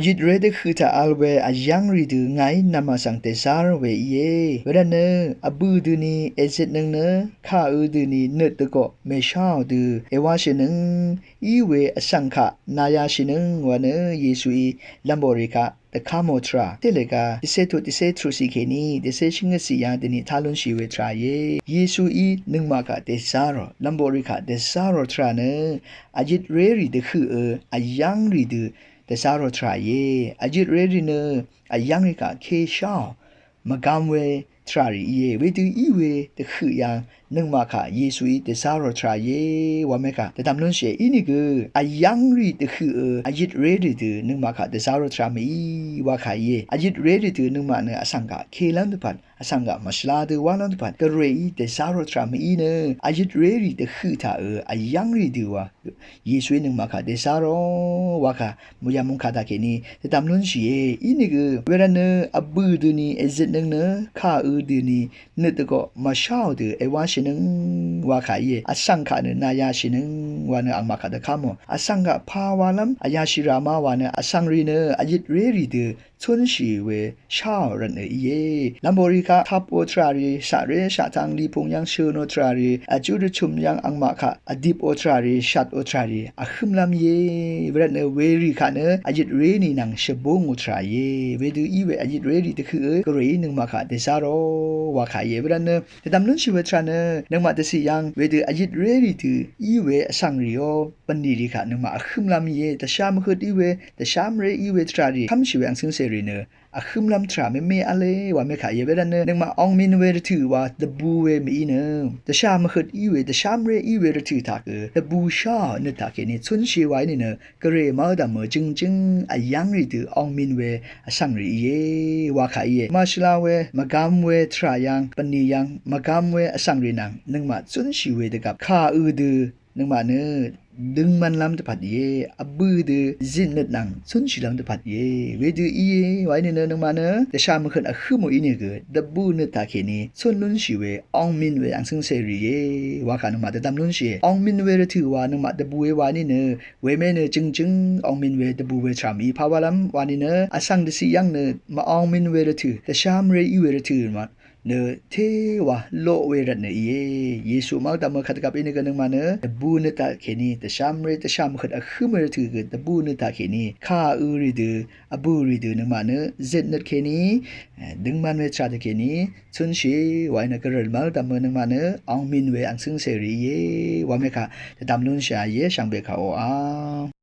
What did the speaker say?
จิตเรดคือถ้าอัลเวอายังรีดูไงนำมาสังเตสารเวเยเวลาเนอบูดูนีเอเซตนึงเนข้าดูนีเนตตก็ไม่ชาวดูเอวาชินึงอีเวอสังขานายาชินึงวันเนเยซูอีลัมโบริกาแต่ข้ามอทราเตเลกาดิเซตุดิเซทรูสิเคนีดิเซชิงสิยาดินิทาลุนชีเวทราเยซูอีนึงมากาเตสารลัมโบริกาเตสารทราเนอาจิตเรรีเดคืออายังรีดูแต่สารทรายเยอาจิตเรดิเนอายังริกาเคชาวมากามเวทรารีเยเวดูอีเวแต่คือยังนึงมาค่ะเยซูอีแต่สารทรายเยว่าไม่ค่ะแต่ตามนั้นเสียอีนี่คืออายังรีแต่คืออาจิตเรดิเดนึงมาค่ะแต่สารทรามีว่าค่ะเยอาจิตเรดิเดนึงมาเนอสังกะเคลันตุพันอสังกะมัสลาเดวาลันตุพันก็เรอีแต่สารทรามีเนอาจิตเรดิแต่คือถ้าอายังรีดูว่าเยซูนึงมาค่ะแต่สารว่าค่ะมุยามุงคาตาเคนี่แต่ตามนั้นเสียอีนี่คือเวลาเนอบูดูนี่เอเจนึงเนข้าดูนี่เนตก็มาชาวดูเอวาชินึงว่าค่ะเยอสังกะเนนายาชินึงว่าเนอังมาค่ะตะคามอสังกะภาวาลัมอายาชิรามาว่าเนอสังรีเนอาจิตเรรีดูชนชีเวชาวรันเยลัมโบริกาทับโอทรารีสาเรชาทังลีพงยังเชโนทรารีอจูดชุมยังอังมาค่ะอดิบโอทรารีชัดโอทรารีอะคึมลำเยเวรเนเวรีค่ะเนอจิตเรนีนังเชบงโอทราเยเวดูอีเวอจิตเรรีตะคือกรีนึงมาค่ะเดซาโรว่าค่ะเยเวรเนแต่ตำนุนชีเวทราเนนึงมาเดสิยังเวดูอจิตเรรีตืออีเวสังริโอปันดีริค่ะนึงมาอะคึมลำเยแต่ชามคืออีเวแต่ชามเรอีเวทรารีทำชีเวอังซึ่งเซรีเนอะคึมลำทราไม่อะไรว่าไม่ขายเวลาเนนึงมาองมินเวรถือว่าตะบูเวมีเนแต่ชามคืออีเวแต่ชามเรอีเวรถือทักตะบูชาเนทักนี่ชนชีไว้นี่เนกเรมาดามจึงอายังรีตือองมินเวสังรีเยว่าขายมาชลาเวมากามเวทรายังปนียังมากามเวสังรีนังนึงมาชนชีเวตกับข้าดือนึงมาเนดึงมันลำตะพัดเยอบูดจินเนตนังสุนชิลำตะพัดเยเวดูอีไว้เนเนนึงมาเนแต่ชามันขึ้นอะคือโมอีเนกดับบูเนตาเคนีสุนลุนชีเวองมินเวอังซึ่งเซรีเยว่าขานึงมาแต่ตามลุนชีองมินเวถือว่านึงมาดับบูเววานี่เนเวเมเนจึงองมินเวดับบูเวชามีภาวะลำวานี่เนอสังดสิยังเนมาองมินเวถือแต่ชามเรอีเวถือมาเนเทวะโลเวรันเนเยซูมาตามขัดกับอินกันนึงมาเนตบูเนตาเคนีแต่ชามเรแต่ชามขัดอะคือมันถือกันตบูเนตาเคนีข้ารีดูอบูรีดูนึงมาเนเจนเนตเคนีดึงมันเวชาตเคนีชนชีไว้นักเรียนมาตามนึงมาเนองมินเวอังซึ่งเสรีว่าไม่ค่ะแต่ตามนุ่นชายช่างเบคาโออา